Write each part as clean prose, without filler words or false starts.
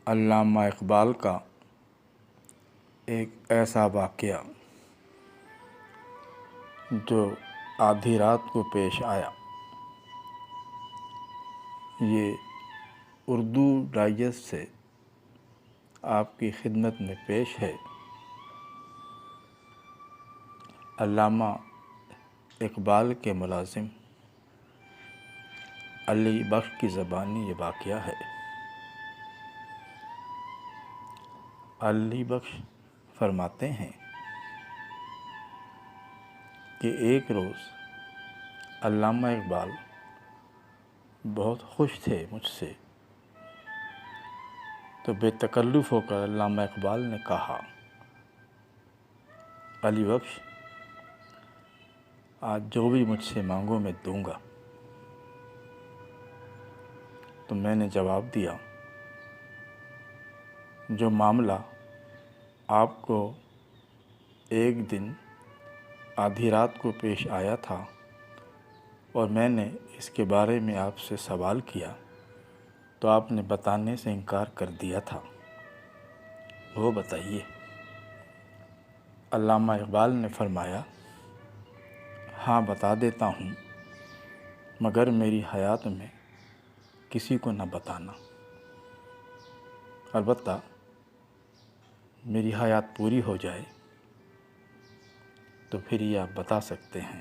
علامہ اقبال کا ایک ایسا واقعہ جو آدھی رات کو پیش آیا، یہ اردو ڈائجسٹ سے آپ کی خدمت میں پیش ہے۔ علامہ اقبال کے ملازم علی بخش کی زبانی یہ واقعہ ہے۔ علی بخش فرماتے ہیں کہ ایک روز علامہ اقبال بہت خوش تھے مجھ سے، تو بے تکلف ہو کر علامہ اقبال نے کہا، علی بخش آج جو بھی مجھ سے مانگو میں دوں گا۔ تو میں نے جواب دیا، جو معاملہ آپ کو ایک دن آدھی رات کو پیش آیا تھا اور میں نے اس کے بارے میں آپ سے سوال کیا تو آپ نے بتانے سے انکار کر دیا تھا، وہ بتائیے۔ علامہ اقبال نے فرمایا، ہاں بتا دیتا ہوں، مگر میری حیات میں کسی کو نہ بتانا، البتہ میری حیات پوری ہو جائے تو پھر یہ آپ بتا سکتے ہیں۔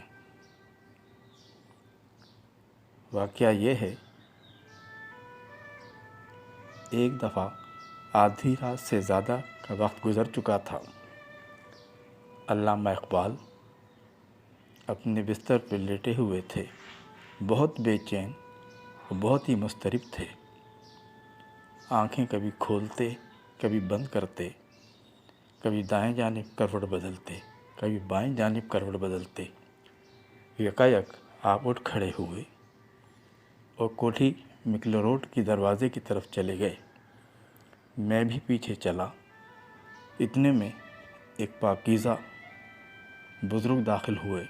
واقعہ یہ ہے، ایک دفعہ آدھی رات سے زیادہ کا وقت گزر چکا تھا۔ علامہ اقبال اپنے بستر پہ لیٹے ہوئے تھے، بہت بے چین اور بہت ہی مضطرب تھے۔ آنکھیں کبھی کھولتے، کبھی بند کرتے، کبھی دائیں جانب کروٹ بدلتے، کبھی بائیں جانب کروٹ بدلتے۔ یکایک آپ اٹھ کھڑے ہوئے اور کوٹھی مکل روڈ کی دروازے کی طرف چلے گئے۔ میں بھی پیچھے چلا۔ اتنے میں ایک پاکیزہ بزرگ داخل ہوئے۔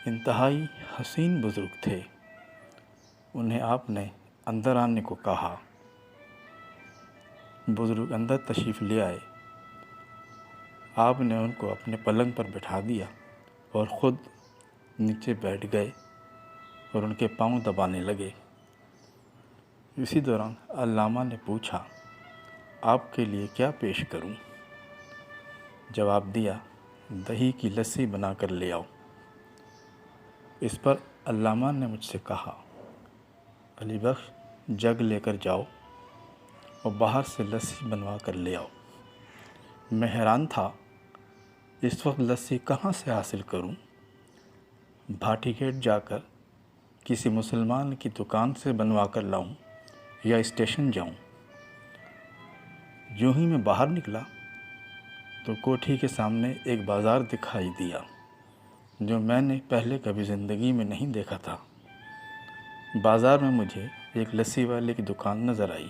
انتہائی حسین بزرگ تھے۔ انہیں آپ نے اندر آنے کو کہا۔ بزرگ اندر تشریف لے آئے۔ آپ نے ان کو اپنے پلنگ پر بٹھا دیا اور خود نیچے بیٹھ گئے اور ان کے پاؤں دبانے لگے۔ اسی دوران علامہ نے پوچھا، آپ کے لیے کیا پیش کروں؟ جواب دیا، دہی کی لسی بنا کر لے آؤ۔ اس پر علامہ نے مجھ سے کہا، علی بخش جگ لے کر جاؤ اور باہر سے لسی بنوا کر لے آؤ۔ میں حیران تھا، اس وقت لسی کہاں سے حاصل کروں؟ بھاٹی گیٹ جا کر کسی مسلمان کی دکان سے بنوا کر لاؤں یا اسٹیشن جاؤں؟ یوں ہی میں باہر نکلا تو کوٹھی کے سامنے ایک بازار دکھائی دیا جو میں نے پہلے کبھی زندگی میں نہیں دیکھا تھا۔ بازار میں مجھے ایک لسی والے کی دکان نظر آئی۔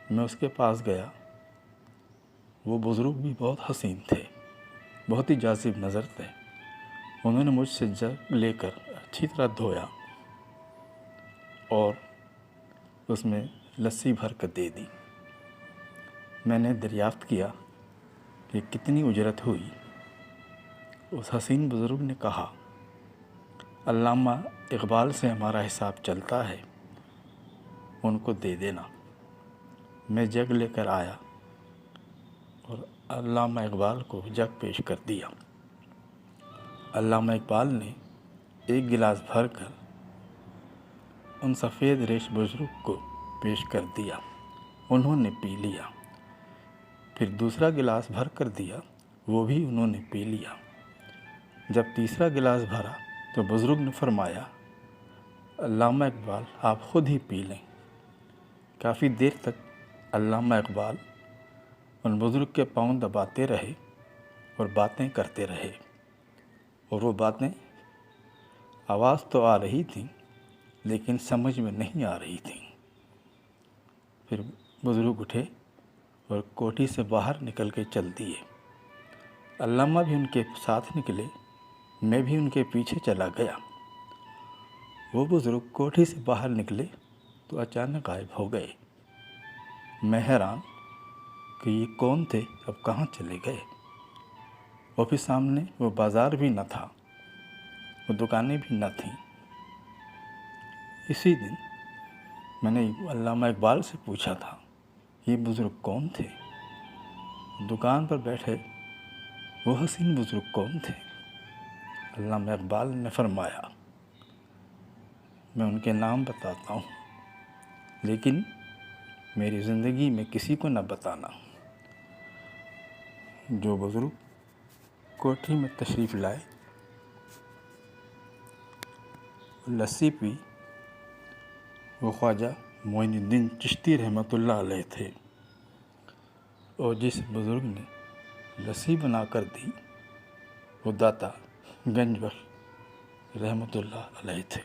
میں اس کے پاس گیا۔ وہ بزرگ بھی بہت حسین تھے، بہت ہی جاذب نظر تھے۔ انہوں نے مجھ سے جگ لے کر اچھی طرح دھویا اور اس میں لسی بھر کر دے دی۔ میں نے دریافت کیا کہ کتنی اجرت ہوئی۔ اس حسین بزرگ نے کہا، علامہ اقبال سے ہمارا حساب چلتا ہے، ان کو دے دینا۔ میں جگ لے کر آیا اور علامہ اقبال کو جگ پیش کر دیا۔ علامہ اقبال نے ایک گلاس بھر کر ان سفید ریش بزرگ کو پیش کر دیا۔ انہوں نے پی لیا۔ پھر دوسرا گلاس بھر کر دیا، وہ بھی انہوں نے پی لیا۔ جب تیسرا گلاس بھرا تو بزرگ نے فرمایا، علامہ اقبال آپ خود ہی پی لیں۔ کافی دیر تک علامہ اقبال ان بزرگ کے پاؤں دباتے رہے اور باتیں کرتے رہے، اور وہ باتیں آواز تو آ رہی تھیں لیکن سمجھ میں نہیں آ رہی تھیں۔ پھر بزرگ اٹھے اور کوٹھی سے باہر نکل کے چل دیے۔ علامہ بھی ان کے ساتھ نکلے، میں بھی ان کے پیچھے چلا گیا۔ وہ بزرگ کوٹھی سے باہر نکلے تو اچانک غائب ہو گئے۔ میں حیران کہ یہ کون تھے، اب کہاں چلے گئے؟ اور پھر سامنے وہ بازار بھی نہ تھا، وہ دکانیں بھی نہ تھیں۔ اسی دن میں نے علامہ اقبال سے پوچھا تھا یہ بزرگ کون تھے، دکان پر بیٹھے وہ حسین بزرگ کون تھے؟ علامہ اقبال نے فرمایا میں ان کے نام بتاتا ہوں، لیکن میری زندگی میں کسی کو نہ بتانا۔ جو بزرگ کوٹھی میں تشریف لائے، لسی پی، وہ خواجہ معین الدین چشتی رحمۃ اللہ علیہ تھے، اور جس بزرگ نے لسی بنا کر دی وہ داتا گنج بخش رحمۃ اللہ علیہ تھے۔